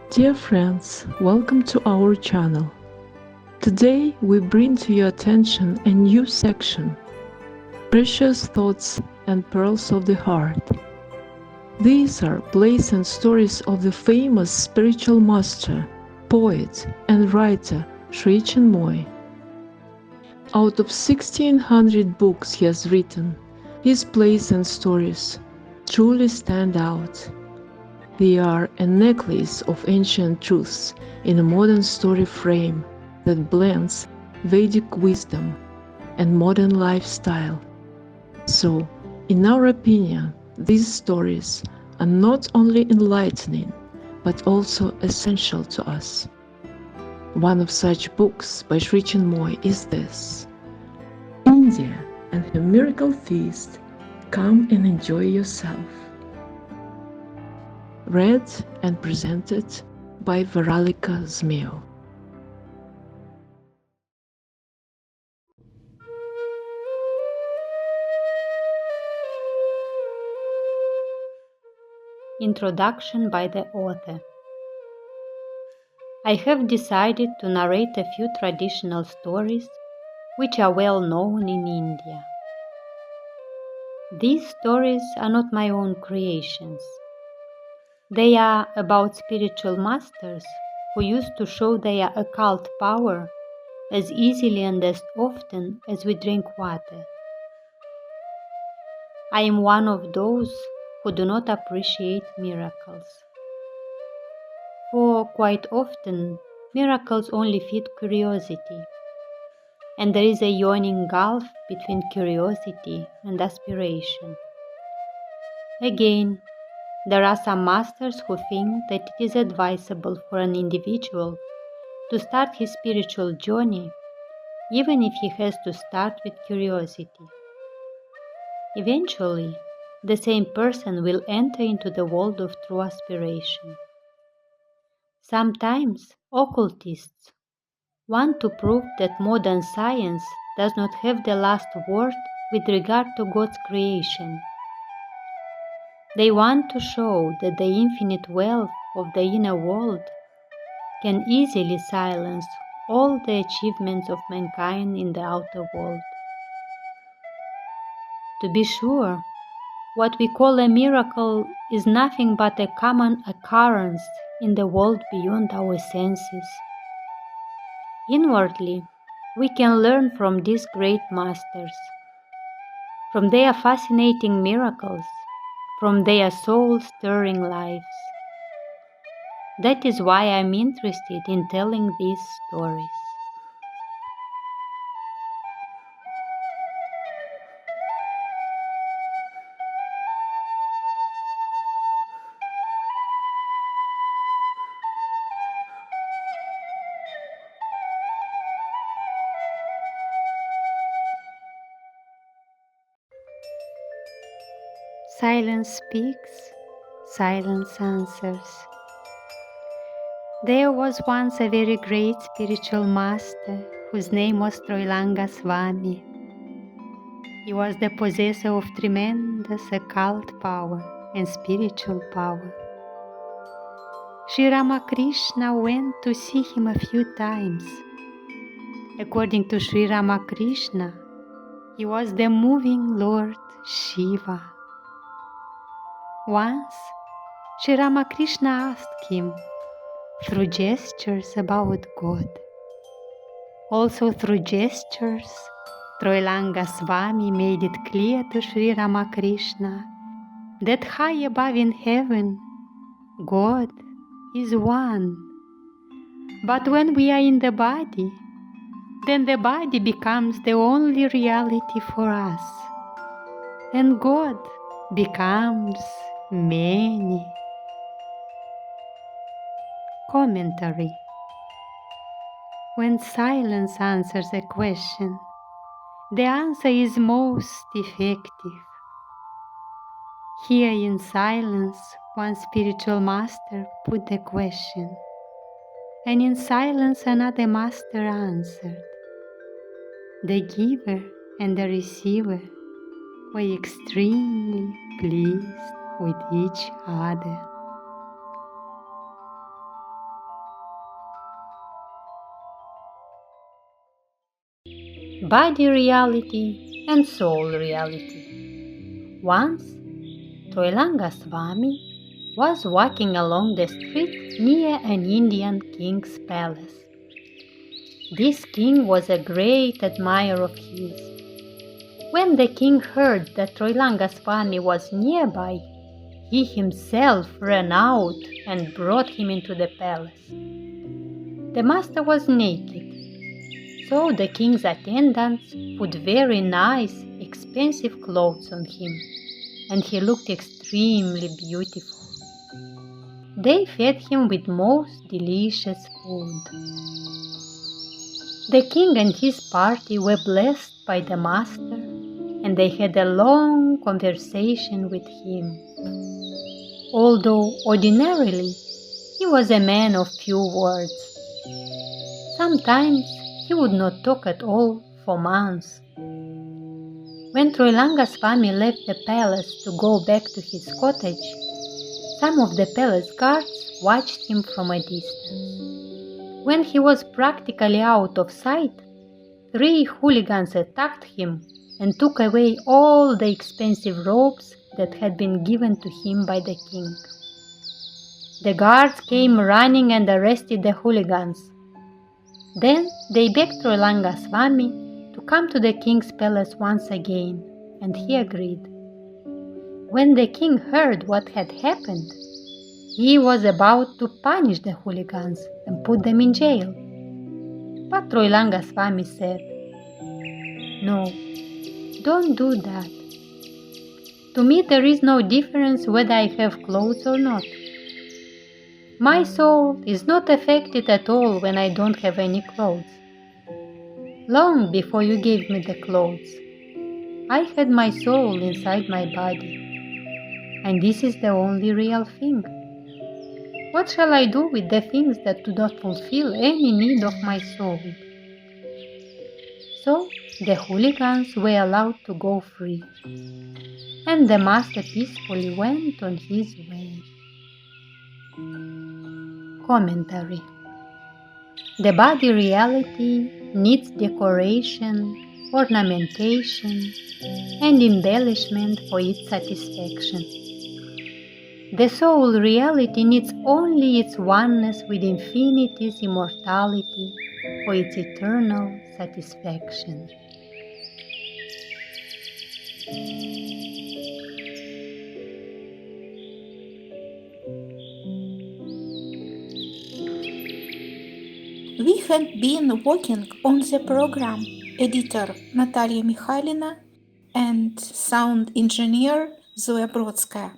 Dear friends, welcome to our channel. Today we bring to your attention a new section, Precious Thoughts and Pearls of the Heart. These are plays and stories of the famous spiritual master, poet and writer Shri Чинмоя. Out of 1600 books he has written, his plays and stories truly stand out. They are a necklace of ancient truths in a modern story frame that blends Vedic wisdom and modern lifestyle. So, in our opinion, these stories are not only enlightening, but also essential to us. One of such books by Shri Чинмоя is this: India and her miracle feast, come and enjoy yourself. Read and presented by Veralika Zmeo. Introduction by the author. I have decided to narrate a few traditional stories which are well known in India. These stories are not my own creations. They are about spiritual masters who used to show their occult power as easily and as often as we drink water. I am one of those who do not appreciate miracles. For quite often, miracles only feed curiosity, and there is a yawning gulf between curiosity and aspiration. Again, there are some masters who think that it is advisable for an individual to start his spiritual journey, even if he has to start with curiosity. Eventually, the same person will enter into the world of true aspiration. Sometimes occultists want to prove that modern science does not have the last word with regard to God's creation. They want to show that the infinite wealth of the inner world can easily silence all the achievements of mankind in the outer world. To be sure, what we call a miracle is nothing but a common occurrence in the world beyond our senses. Inwardly, we can learn from these great masters, from their fascinating miracles, from their soul-stirring lives. That is why I am interested in telling these stories. Silence speaks, silence answers. There was once a very great spiritual master whose name was Troilanga Swami. He was the possessor of tremendous occult power and spiritual power. Sri Ramakrishna went to see him a few times. According to Sri Ramakrishna, he was the moving Lord Shiva. Once, Sri Ramakrishna asked him, through gestures, about God. Also through gestures, Troilanga Swami made it clear to Sri Ramakrishna that high above in heaven, God is one. But when we are in the body, then the body becomes the only reality for us, and God becomes many. Commentary. When silence answers a question, the answer is most effective. Here in silence, one spiritual master put the question, and in silence another master answered. The giver and the receiver were extremely pleased with each other. body reality and soul reality. Once, Troilanga Swami was walking along the street near an Indian king's palace. This king was a great admirer of his. When the king heard that Troilanga Swami was nearby, he himself ran out and brought him into the palace. The master was naked, so the king's attendants put very nice, expensive clothes on him, and he looked extremely beautiful. They fed him with most delicious food. The king and his party were blessed by the master, and they had a long conversation with him. Although ordinarily he was a man of few words, sometimes he would not talk at all for months. When Troilanga Swami left the palace to go back to his cottage, some of the palace guards watched him from a distance. When he was practically out of sight, 3 hooligans attacked him and took away all the expensive robes that had been given to him by the king. The guards came running and arrested the hooligans. Then they begged Troilanga Swami to come to the king's palace once again, and he agreed. When the king heard what had happened, he was about to punish the hooligans and put them in jail. But Troilanga Swami said, "No, don't do that. To me there is no difference whether I have clothes or not. My soul is not affected at all when I don't have any clothes. Long before you gave me the clothes, I had my soul inside my body, and this is the only real thing. What shall I do with the things that do not fulfill any need of my soul?" So the hooligans were allowed to go free, and the master peacefully went on his way. Commentary. The body reality needs decoration, ornamentation, and embellishment for its satisfaction. The soul reality needs only its oneness with infinity's immortality for its eternal satisfaction. We had been working on the program, editor Natalia Mikhailina and sound engineer Zoya Brodskaya.